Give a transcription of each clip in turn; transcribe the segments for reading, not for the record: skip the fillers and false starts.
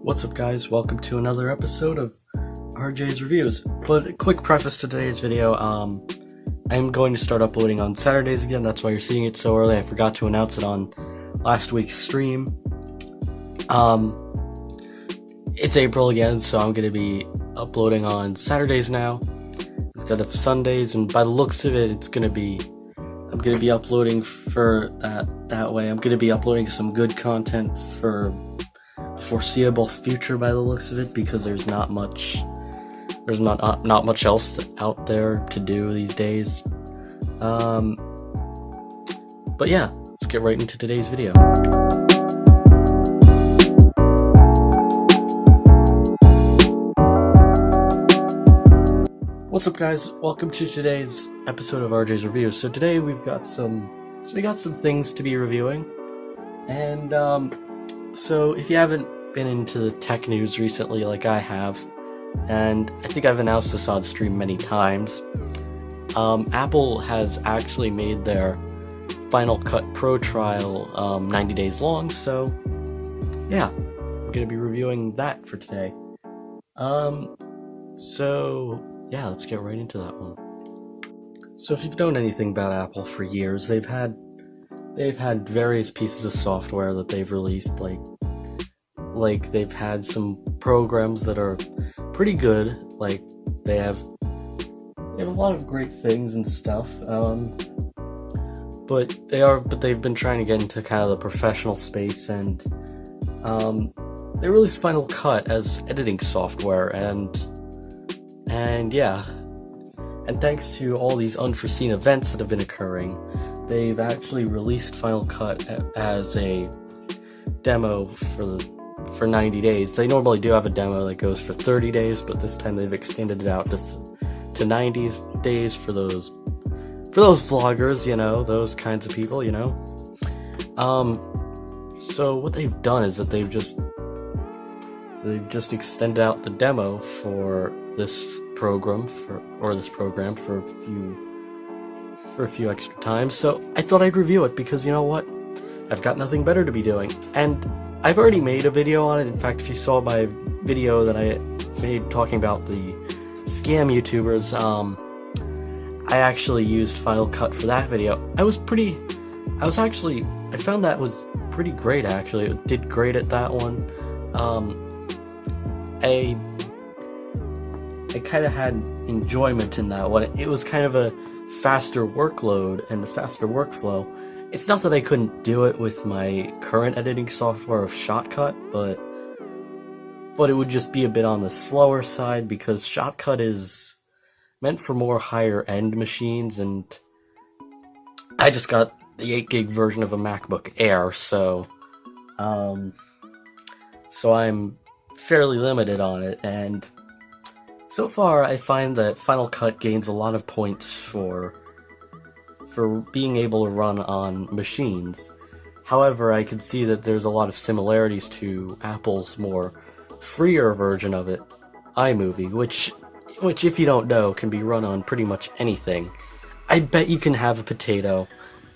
What's up, guys? Welcome to another episode of RJ's Reviews. But a quick preface to today's video, I'm going to start uploading on Saturdays again. That's why you're seeing it so early. I forgot to announce it on last week's stream. It's April again, so I'm going to be uploading on Saturdays now instead of Sundays, and by the looks of it, I'm going to be uploading for that way. I'm going to be uploading some good content for foreseeable future by the looks of it, because there's not much else out there to do these days. But yeah, let's get right into today's video. What's up, guys? Welcome to today's episode of RJ's Review. So today we got some things to be reviewing, and so if you haven't been into the tech news recently like I have, and I think I've announced this on stream many times, Apple has actually made their Final Cut Pro trial 90 days long, so yeah, I'm going to be reviewing that for today. So yeah, let's get right into that one. So if you've known anything about Apple for years, they've had various pieces of software that they've released, like they've had some programs that are pretty good, like they have a lot of great things and stuff, but they've been trying to get into kind of the professional space, and they released Final Cut as editing software, and yeah, and thanks to all these unforeseen events that have been occurring, they've actually released Final Cut as a demo for 90 days. They normally do have a demo that goes for 30 days, but this time they've extended it out to 90 days for those vloggers, those kinds of people, So what they've done is that they've just extended out the demo for this program for a few extra times. So I thought I'd review it, because you know what? I've got nothing better to be doing. And I've already made a video on it. In fact, if you saw my video that I made talking about the scam YouTubers, I actually used Final Cut for that video. I found that was pretty great, actually. It did great at that one. I kind of had enjoyment in that one. It was kind of a faster workload and a faster workflow. It's not that I couldn't do it with my current editing software of Shotcut, but it would just be a bit on the slower side, because Shotcut is meant for more higher-end machines, and I just got the 8 gig version of a MacBook Air, so I'm fairly limited on it, and so far I find that Final Cut gains a lot of points for being able to run on machines. However, I can see that there's a lot of similarities to Apple's more freer version of it, iMovie, which if you don't know, can be run on pretty much anything. I bet you can have a potato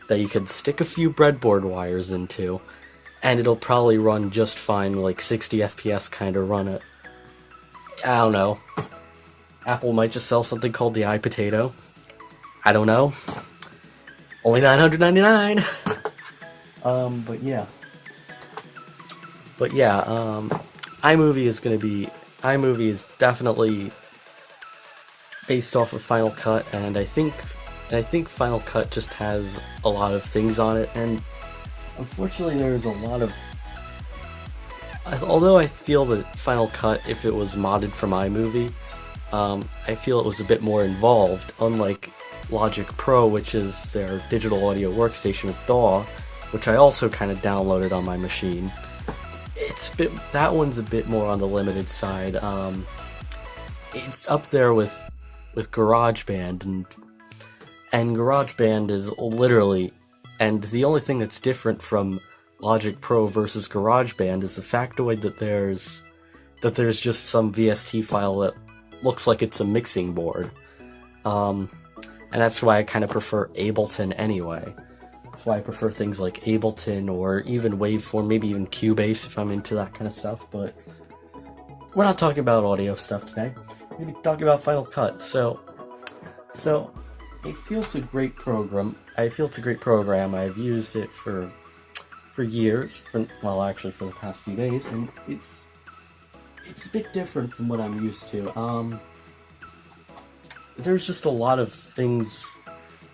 that you could stick a few breadboard wires into, and it'll probably run just fine, like 60 FPS kind of run it. I don't know. Apple might just sell something called the iPotato. I don't know. Only $9.99. But yeah, iMovie is definitely based off of Final Cut, and I think Final Cut just has a lot of things on it, and unfortunately there's a lot of, although I feel that Final Cut, if it was modded from iMovie, I feel it was a bit more involved, unlike Logic Pro, which is their digital audio workstation with DAW, which I also kind of downloaded on my machine. That one's a bit more on the limited side. It's up there with GarageBand, and GarageBand is literally, and the only thing that's different from Logic Pro versus GarageBand is the factoid that there's just some VST file that looks like it's a mixing board. And that's why I kind of prefer Ableton anyway. That's why I prefer things like Ableton, or even Waveform, maybe even Cubase if I'm into that kind of stuff. But we're not talking about audio stuff today. We're going to be talking about Final Cut. So I feel it's a great program. I've used it for years. Actually, for the past few days, and it's a bit different from what I'm used to. There's just a lot of things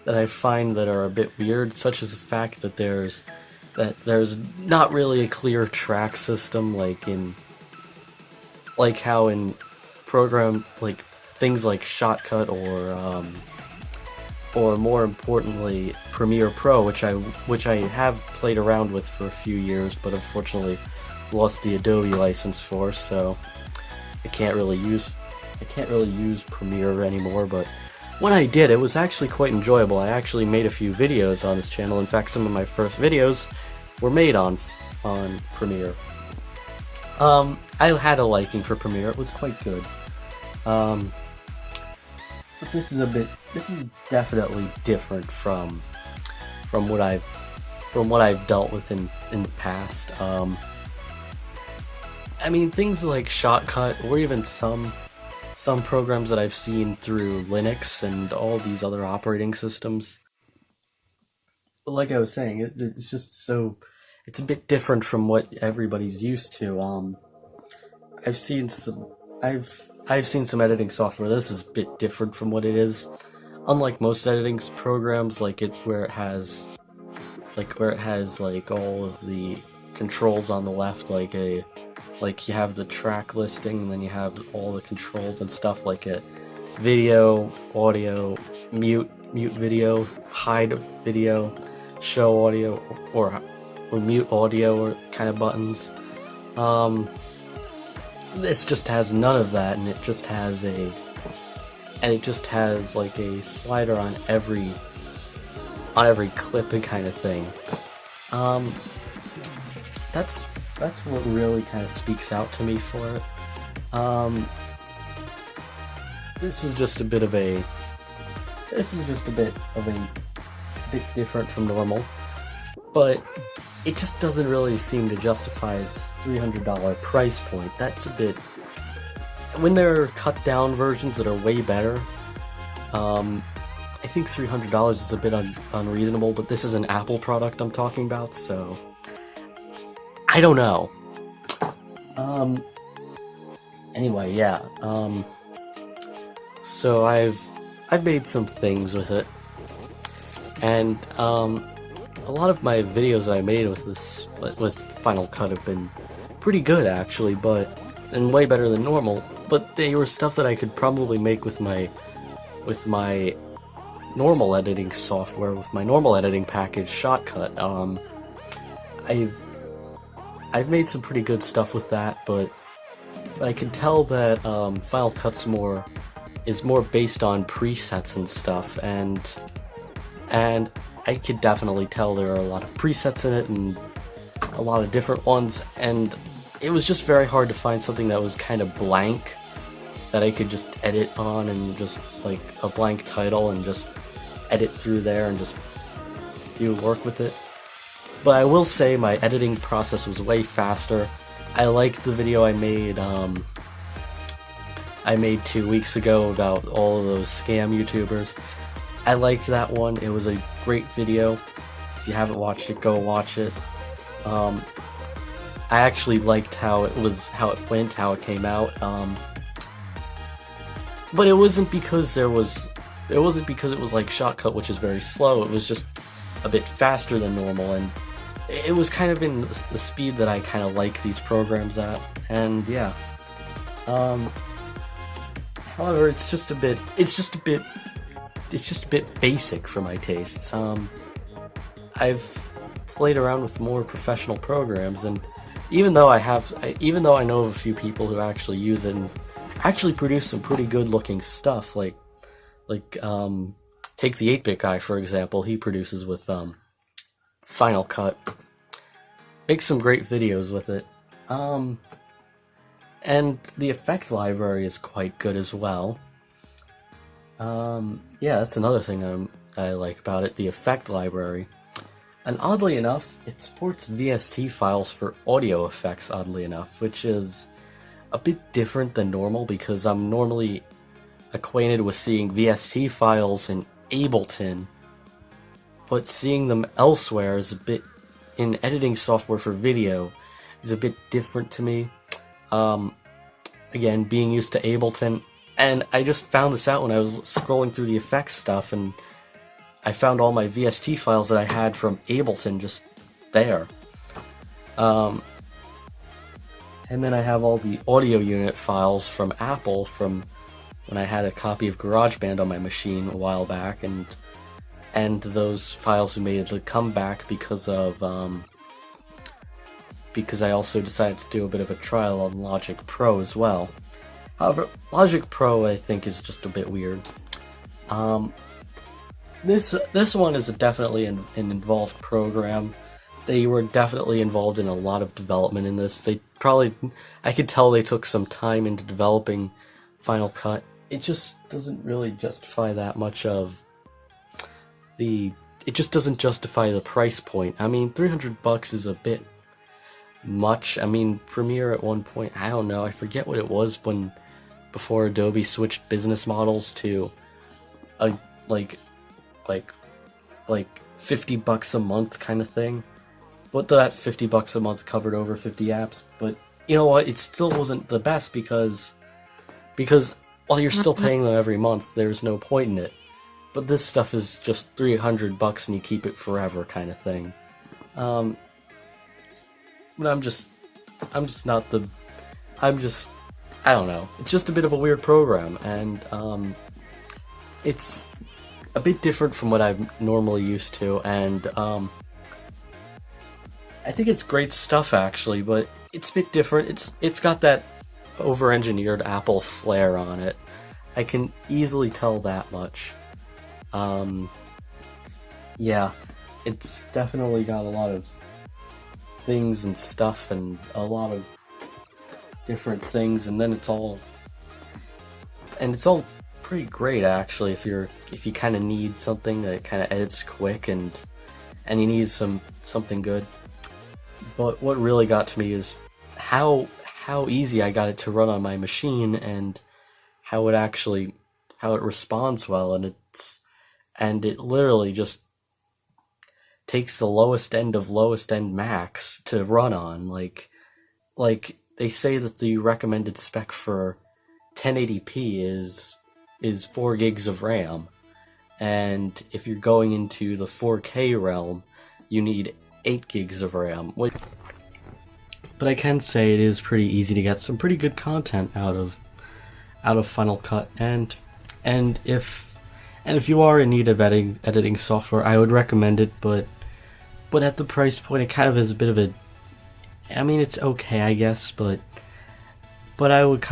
that I find that are a bit weird, such as the fact that there's not really a clear track system, like how in program, like things like Shotcut or more importantly Premiere Pro, which I have played around with for a few years, but unfortunately lost the Adobe license for, so I can't really use Premiere anymore. But when I did, it was actually quite enjoyable. I actually made a few videos on this channel. In fact, some of my first videos were made on Premiere. I had a liking for Premiere. It was quite good. But this is definitely different from what I've dealt with in the past. I mean, things like Shotcut, or even some programs that I've seen through Linux and all these other operating systems. But like I was saying, it's just it's a bit different from what everybody's used to. I've seen some editing software. This is a bit different from what it is. Unlike most editing programs, where it has all of the controls on the left, like you have the track listing, and then you have all the controls and stuff, like a video, audio, mute video, hide video, show audio, or mute audio, or kind of buttons. This just has none of that, and it just has like a slider on every clip and kind of thing. That's what really kind of speaks out to me for it. This is just a bit different from normal, but it just doesn't really seem to justify its $300 price point. That's a bit... When there are cut-down versions that are way better, I think $300 is a bit unreasonable, but this is an Apple product I'm talking about, so... I don't know. Anyway, yeah. So I've made some things with it, and a lot of my videos that I made with Final Cut have been pretty good, actually, and way better than normal. But they were stuff that I could probably make with my normal editing software, with my normal editing package, Shotcut. I've made some pretty good stuff with that, but I can tell that Final Cut's is more based on presets and stuff, and I could definitely tell there are a lot of presets in it, and a lot of different ones, and it was just very hard to find something that was kind of blank, that I could just edit on, and just like a blank title, and just edit through there, and just do work with it. But I will say my editing process was way faster. I liked the video I made 2 weeks ago about all of those scam YouTubers. I liked that one. It was a great video. If you haven't watched it, go watch it. I actually liked how it went, how it came out. But it wasn't because it was like Shotcut, which is very slow. It was just a bit faster than normal, and it was kind of in the speed that I kind of like these programs at. And yeah. However, it's just a bit basic for my tastes. I've played around with more professional programs, and even though I know of a few people who actually use it and actually produce some pretty good looking stuff, like take the 8-Bit Guy, for example. He produces with Final Cut, makes some great videos with it. And the effect library is quite good as well. Yeah, that's another thing I like about it, the effect library. And oddly enough, it supports VST files for audio effects, oddly enough, which is a bit different than normal because I'm normally acquainted with seeing VST files in Ableton, but seeing them elsewhere is a bit, in editing software for video, is a bit different to me. Again, being used to Ableton, and I just found this out when I was scrolling through the effects stuff, and I found all my VST files that I had from Ableton just there. And then I have all the audio unit files from Apple from when I had a copy of GarageBand on my machine a while back, and those files made a comeback because of because I also decided to do a bit of a trial on Logic Pro as well. However, Logic Pro I think is just a bit weird. This one is definitely an involved program. They were definitely involved in a lot of development in this. I could tell they took some time into developing Final Cut. It just doesn't really justify that much of it just doesn't justify the price point. I mean, $300 is a bit much. I mean, Premiere at one point, I don't know, I forget what it was before Adobe switched business models to like $50 a month kind of thing. But that $50 a month covered over 50 apps. But you know what? It still wasn't the best because while you're still paying them every month, there's no point in it. But this stuff is just $300 and you keep it forever kind of thing. But I don't know. It's just a bit of a weird program, and it's a bit different from what I'm normally used to, and I think it's great stuff actually, but it's a bit different. It's got that over-engineered Apple flair on it. I can easily tell that much. Yeah, it's definitely got a lot of things and stuff and a lot of different things, and then it's all pretty great actually if you kind of need something that kind of edits quick and you need something good. But what really got to me is how easy I got it to run on my machine, and how it responds well, and it literally just takes the lowest end of lowest end Macs to run on. Like they say that the recommended spec for 1080p is 4 gigs of RAM, and if you're going into the 4K realm, you need 8 gigs of RAM. But I can say it is pretty easy to get some pretty good content out of Final Cut, and if you are in need of editing software, I would recommend it. But at the price point, it kind of is a bit of a. I mean, it's okay, I guess, but I would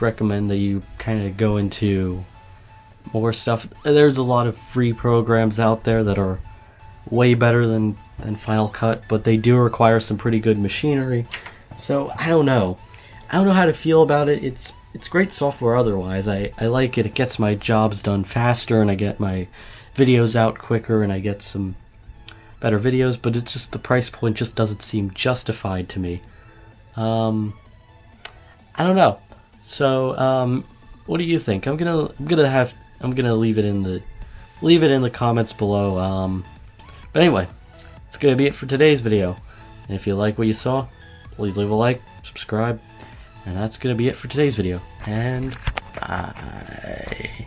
recommend that you kind of go into more stuff. There's a lot of free programs out there that are way better than Final Cut, but they do require some pretty good machinery. So I don't know how to feel about it. It's great software otherwise. I like it. It gets my jobs done faster, and I get my videos out quicker, and I get some better videos, but it's just the price point just doesn't seem justified to me. I don't know. So what do you think? I'm gonna leave it in the comments below. But anyway, it's gonna be it for today's video. And if you like what you saw, please leave a like, subscribe, and that's gonna be it for today's video. And bye.